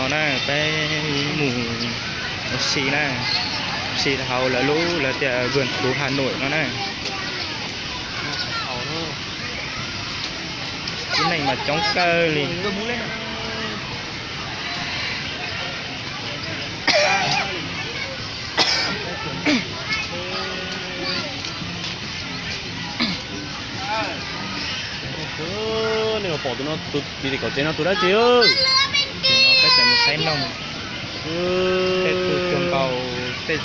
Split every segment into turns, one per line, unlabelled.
nó nè bé mù xì nè xì hầu là lũ là tiệm vườn thú Hà Nội nó nè cái này mà chống cơ liền
nếu bỏ tụi nó thì có trên nó tụi đó chứ
thì nó cái sẽ một cái nông thế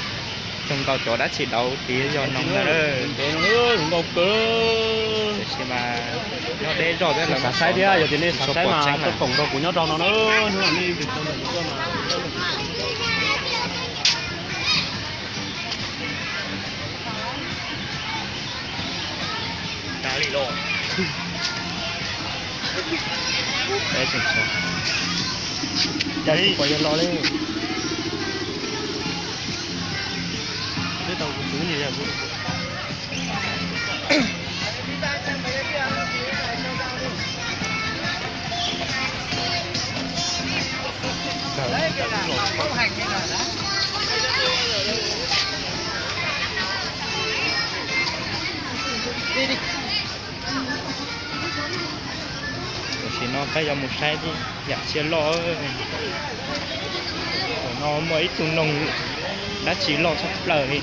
trồng cầu chỗ đã chỉ đấu tí do nông ra đó
đúng không cơ
thì mà nó để rồi đó là
xả sai đi à giờ thì nên xả sai mà cái cổng đầu của nhau trong nó nữa nó làm đi việc trong này cơ mà
cá lì lô đấy chừng chừng đấy quay lo lên
cái tàu của chú này là
không hành như là đó. Đi đi.
thì nó phải một sai đi dạ chia lo nó mới tụi nông đã chỉ lo sắp lời thì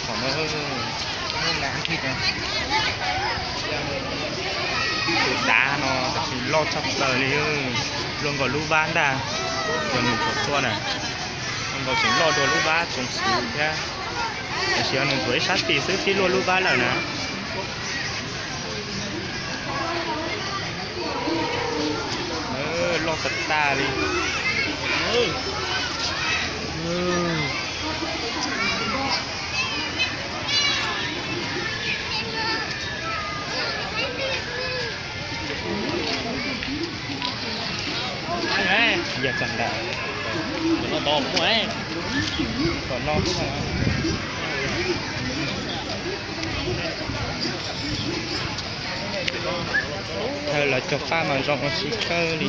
còn nó nán thịt này đá nó chỉ lo sắp lời đi luôn có lũ bán đà còn mình có tua này còn có chỉ lo đồ lũ bán trồng sủ ra chỉ ăn với sát thìซื้อที่luôn lũ bán là nè lo tất ta đi giờ chẳng đã
nó to không ấy
còn non cũng là thôi là cho pha mà rộng xí cơ đi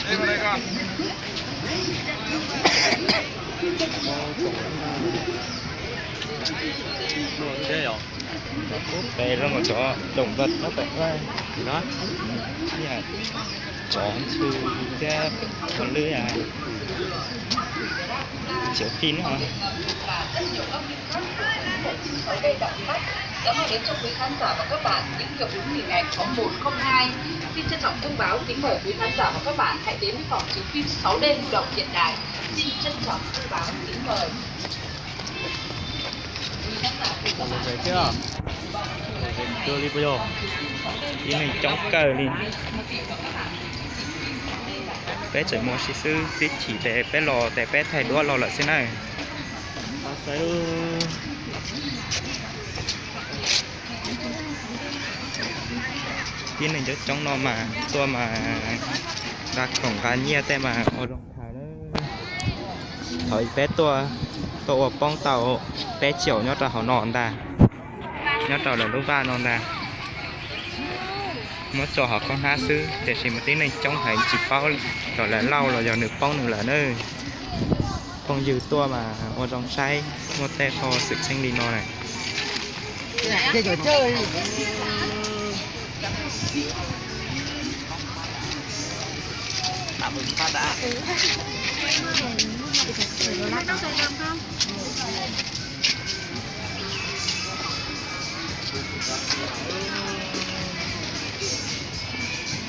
Đây vào đây con.
thế rồi
đây là một chỗ động vật nó phải ra
đó
nhà chó sư ra con lưới à chiếu phim hả
ở đây đọc sách đã mang đến cho quý khán giả và các bạn những hiệu ứng hình ảnh có 102. Xin trân trọng thông báo kính mời quý khán giả và các bạn hãy đến với phòng chiếu phim 6D lưu động hiện đại. Xin trân trọng thông báo kính mời.
về chưa chưa đi bây giờ
cái này chống cờ đi bé chạy mua xí sư tí chỉ để bé lò để bé thay đua lò lại thế này
cái
cái này cho trong nó mà tôi mà ra cổng cá nhia tem mà ở trong thảo đó thời bé tôi ở bong tàu bé chiều nhót là họ nòn ta nhót tàu là lúc ba nòn ta nó cho họ con ha sư để xem một tí này trong hành chỉ bao rồi là lau rồi giờ được bong nữa là nơi không dư tua mà ở trong say một tay kho sự xanh đi nó này
Chơi trò chơi.
tạm ứng phát đã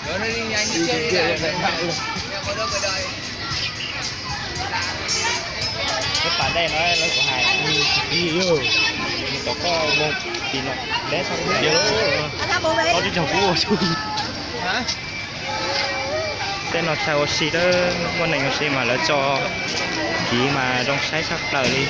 Rồi đi nhanh đi chơi đi nào. Có đâu cái đời.
cái bản đây nó của Hải gì ơi nó có một tí nó bé xong rồi nhớ
có đi chồng cũ rồi
Hả?
tên nó theo xí đó con này xí mà nó cho chỉ mà trong sai sắp đời đi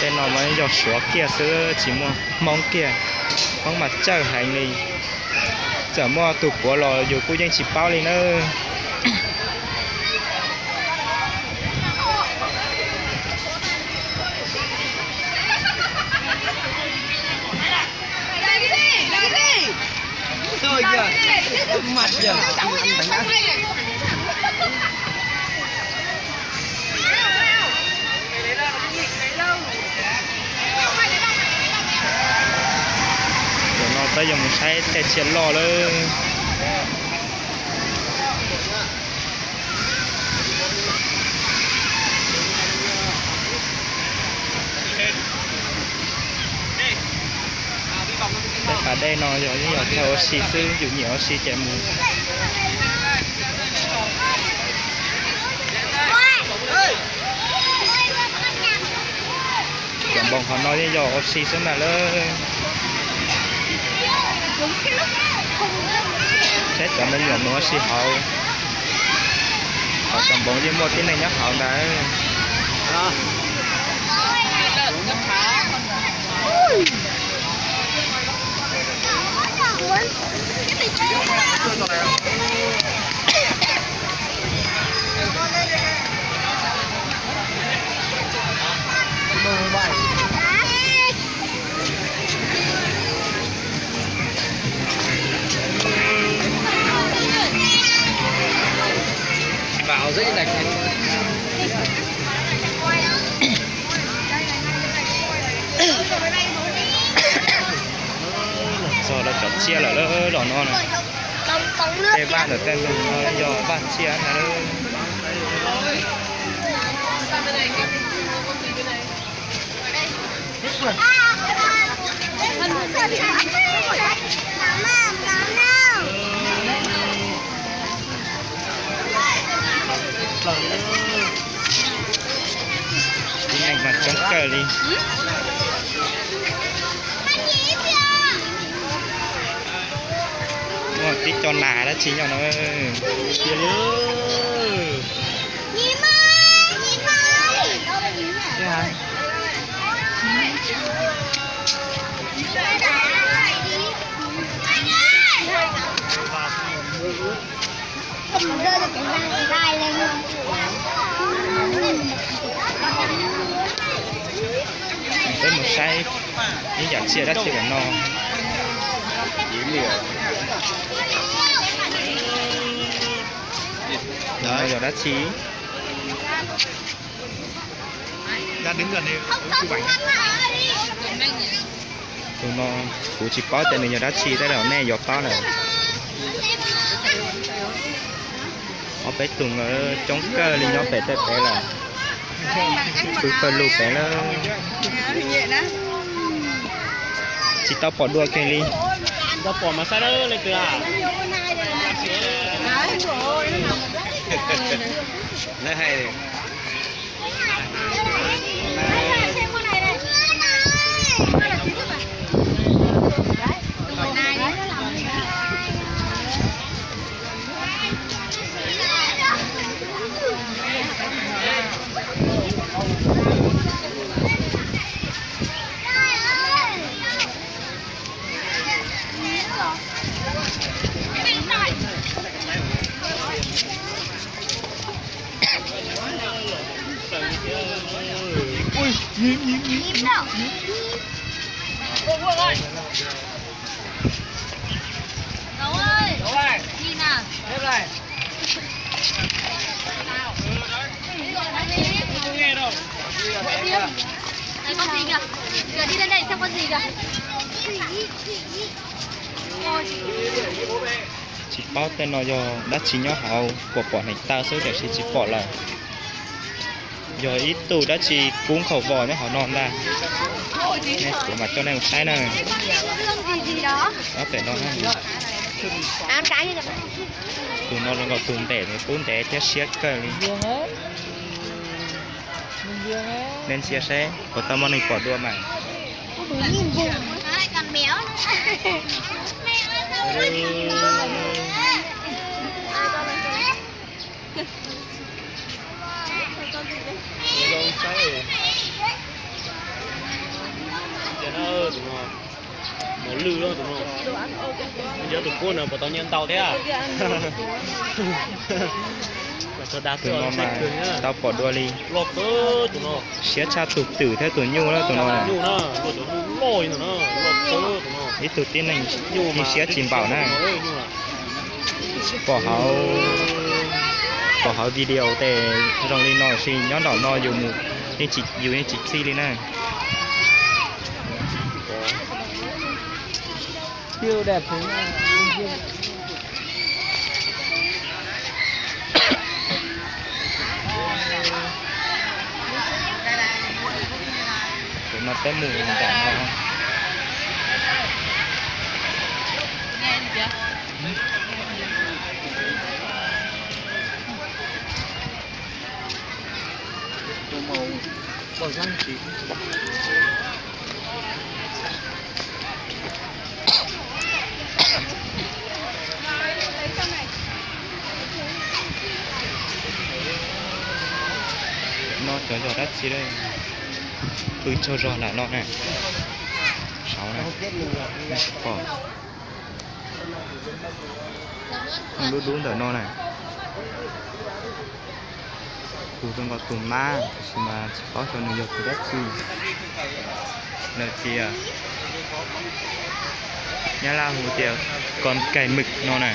tên nó mới dọc xuống kia xứ chỉ mong kia không mà chờ hành đi chở mua tụ của lò dù cô dân chỉ bao lên nữa
Rồi kìa, mặt kìa, anh đánh á.
rồi nó tới giờ mình sai để chiến lò lên để bà đây nó rồi như là theo oxy sư dụ nhiều oxy chạy mù chẳng bông họ nói như giờ oxy xuống là lên chết cả mình nhỏ nữa oxy hậu họ chẳng bông với một cái này nhắc họ đã
Vào dễ đánh này.
rồi là chọn chia là nó đỏ non này cái ban ở tên mình nó do ban chia là nó cái này mà chống cờ đi một tí cho nà đó chính cho nó kia
không rơi được cái răng gai lên luôn.
tới một say những dạng chia đất thì còn no đấy giờ đã chí
ra đến gần đi chụp ảnh
tụi nó cũng chỉ có tên giờ đã chí tới đầu này giọt to này họ phải tùng ở chống cơ thì nó phải tới bé là cứ phải lù bé nó chỉ tao bỏ đua cái đi
ra bỏ mà sao đó lên từ à
Nó hay này.
Nhím đâu.
Vương ơi.
Gấu ơi.
Đâu rồi?
Nhìn nào.
Hết rồi.
không nghe đâu
Này con gì kìa. Kìa đi lên đây xem con gì kìa.
chỉ bao tên nó do đã chỉ nhỏ hậu của bọn này ta số để chỉ bỏ lại rồi ít tù đã chỉ cuốn khẩu vò nhá họ non ra này của mặt cho này một sai này
Hương gì đó.
nó phải nó ha
Ăn cái như vậy.
tụi nó còn tùm để này cuốn để chết xiết cơ đi nên chia sẻ của tao mong này bỏ đua mà
Nhìn vùng. Nó lại còn béo nữa.
đâu sai nó đúng không một lư đó tụi nó bây giờ tụi cô nào bỏ tao nhân tàu thế à cho đá
tụi
sữa
nó
chạy
mà
cười nhá
tao bỏ đua đi
lọt tớ tụi nó
xé cha tụt tử theo tụi nhu đó tụi nó này
nhu nó lọt tụi nó lôi nó lọt tớ tụi nó
ít tụi tiên này
nhu
đi
mà
xé chìm bảo này
nhu là
bỏ hậu video để rong lên nồi xì nhón đỏ nồi dùng nên chỉ xì lên này
siêu đẹp thế này.
tụi nó té mù cả nó
Màu bỏ răng chín.
nó cho đất gì đây cho lại nó này 6 này bỏ không đúng đúng đỡ nó này tụi tôi có tụm ma mà có cho nó được đất gì là kia nhá la hồ tiêu còn cày mực nó này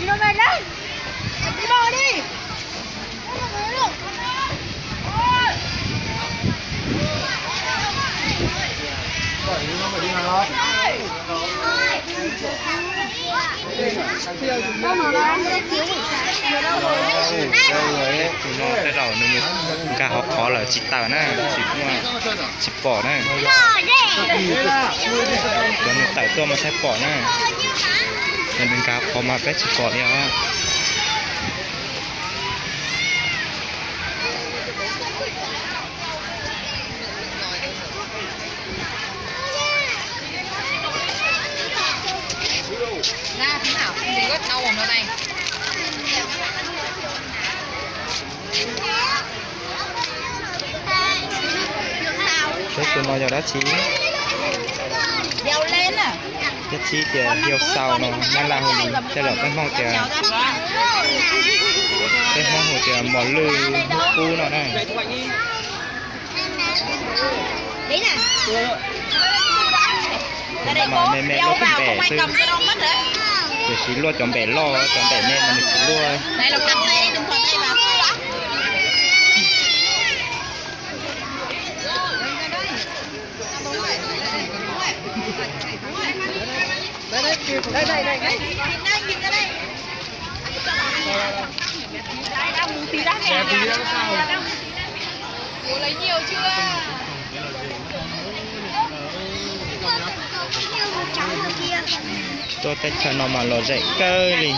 Đi đâu về lên. Đi bò đi. Đâu mà nó ăn cái chiếu buổi đâu rồi.
tụi nó cái đầu nó một cả họ khó là chỉ tao nè chỉ bỏ nè còn mình tại tôi mà sai bỏ nè nên đừng cá khó mà bé chỉ bỏ đi á
Ra thế nào? Thì có đau ở này.
thế tụi nó giờ đã chí
Đeo lên à.
nhất chí thì hiệu sau nó đang là hồ lì thế là cái mong thì cái mong hồ thì mỏ lư cu nó này
Đấy nè.
mà mẹ mẹ nó cũng bẻ chứ
Cầm cho nó mất đấy.
rồi chỉ luôn chọn bẻ lo chọn bẻ mẹ mà chỉ luôn
Này là cầm tay đi, đừng thò tay vào. Đây. Nhìn ra đây. Đây, đang muốn tí ra nè. Cô lấy nhiều chưa?
cho tết cho nó mà lo dậy cơ đi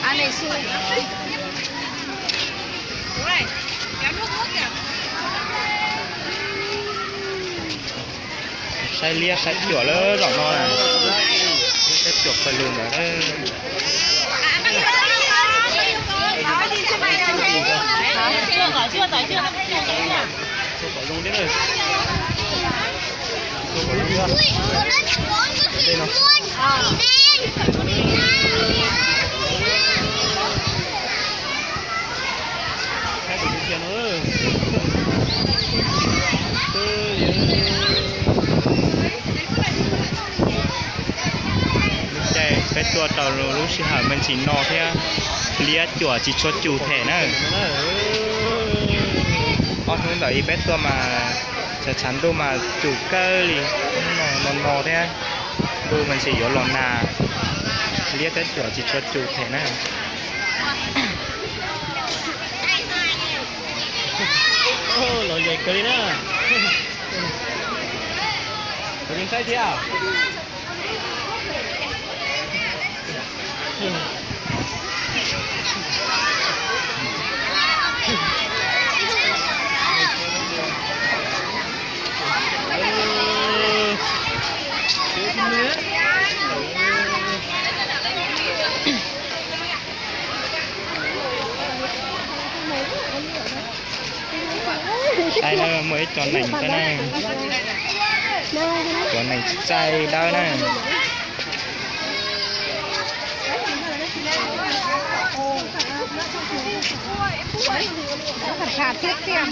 Anh này xui. Đúng rồi. Kéo nước uống kìa.
sai lia sai chửa lơ rõ nó này cái chuột phải lùn rồi đấy
Chưa tỏi chưa.
cho tỏi luôn đấy rồi
đây nó
hai tụi kia nữa
đây cái chuột tàu lúc xí hở mình chỉ nọ thế lia chuột chỉ chuột chủ thể nữa con hướng đợi bé tua mà sẽ chắn đu mà chủ cơ thì nó thế đu mình chỉ có lon nà lia cái chuột chỉ chuột chủ thể nữa
lời dạy cười nữa cười sai thế à
tay nó mới cho nành tới này cho nành chay đau nè
Khả thiết xem.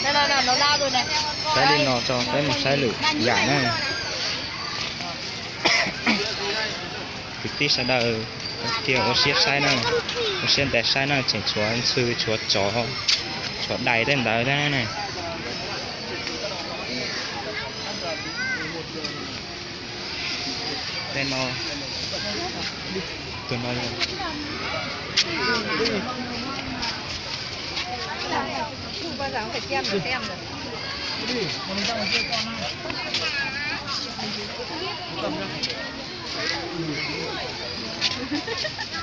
Này, nó lao rồi này.
cái đi nó cho cái một sai lửa giả này thực tí sẽ đợi kia ở xiết sai này ở xiết để sai này chỉ chúa sư chúa chó đầy lên đợi đây này đây nó tôi nói
Không bao giờ phải xem rồi.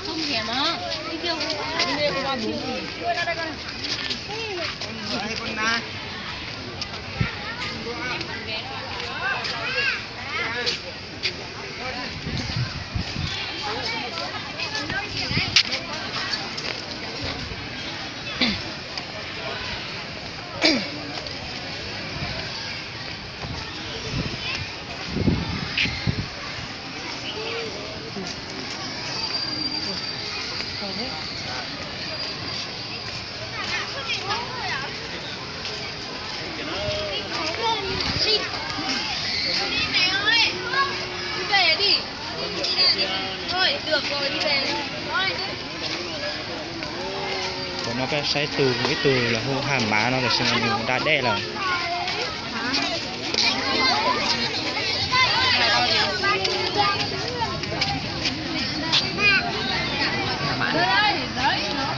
Không hiểm á. Đi kêu đi về con bún. Đưa ra đây con. Đây con na. Được rồi, đi về thôi.
còn nó cái sai từ mỗi từ là hô hàm má nó là xem là đã đe là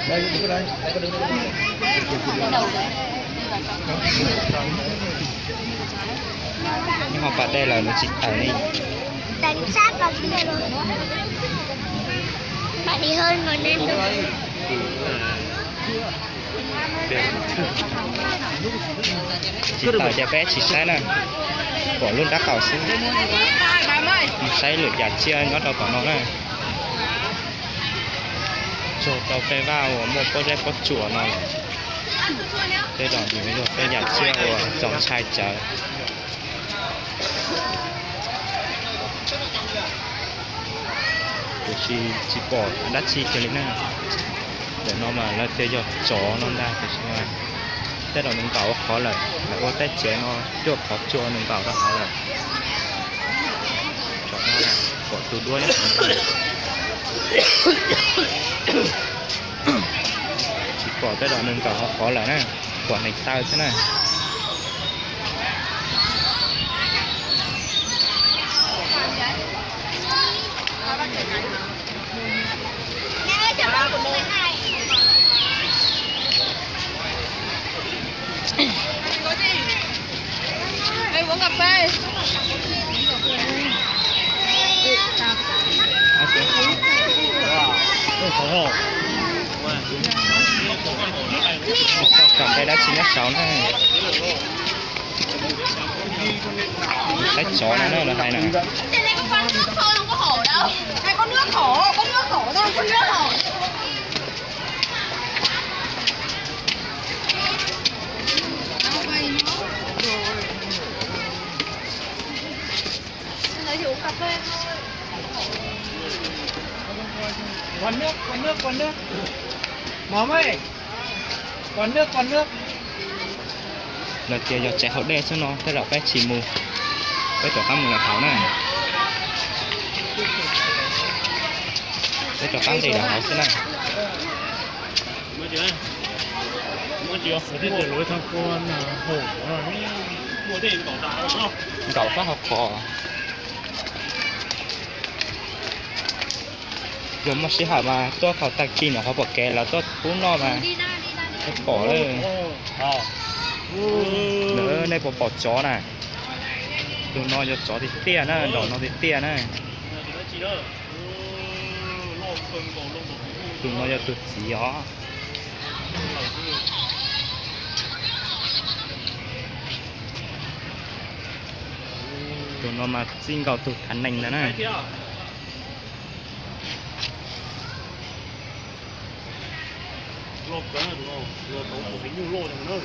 Đây, đứng đây, có đứng đây.
nhưng mà bạn đây là nó chỉ ở đây
Đánh sát vào kia rồi. Bạn đi hơn còn nên được.
chỉ tờ cho bé chỉ sai này bỏ luôn đá cào xuống sai lửa giả chia nó đâu có nó này cho tàu cái vào một có chùa nó cái đó thì mới được cái giả chia của dòng sai trời chỉ bỏ đắt chi cho lính này để nó mà nó chơi cho chó nó ra thì sao thế đó mình bảo khó là ô tết chế nó chuột khó chua mình bảo đó khó là chó nó là bỏ từ đuôi nhé chỉ bỏ cái đó mình bảo khó là nè quả này tao thế này
Em uống cà phê.
sao cầm cái đó chỉ nó sáu này cái chó nó là hay này
Trên đây có con nước thôi, không có hổ đâu. Hay có nước hổ thôi, có nước hổ. Chỉ uống cà phê thôi.
Còn nước. Móm ơi. Còn nước.
là kia giờ trẻ hậu đen cho nó thế là cái chỉ mù cái chỗ cắm là hảo này cái chỗ cắm thì là hảo thế này
Mới chưa, đi từ lối thang con hổ mua tiền cậu đào đúng không?
cậu có học cò rồi mà sẽ hỏi mà tôiเขาตักกินเขาบอกแกแล้วตัวปุ้นนอมาbỏ lên nữa đây bỏ chó này tụi nó cho chó thì tia nữa đỏ nó thì tia nữa tụi nó cho tụt chỉ ó tụi nó mà xin cầu tụt thắn nành nữa này
lột cái này đúng không? Lột tổng của cái nhiều lột này nữa.